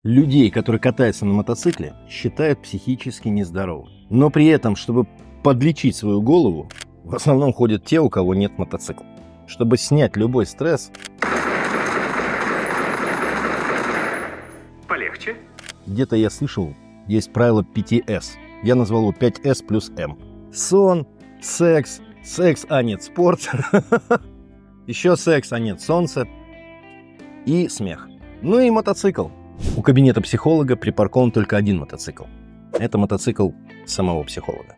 Людей, которые катаются на мотоцикле, считают психически нездоровыми. Но при этом, чтобы подлечить свою голову, в основном ходят те, у кого нет мотоцикла. Чтобы снять любой стресс, Полегче. где-то я слышал, есть правило 5S. Я назвал его 5S плюс M. Сон, секс, а нет спорт, еще секс, а нет солнце и смех. Ну и мотоцикл. У кабинета психолога припаркован только один мотоцикл. Это мотоцикл самого психолога.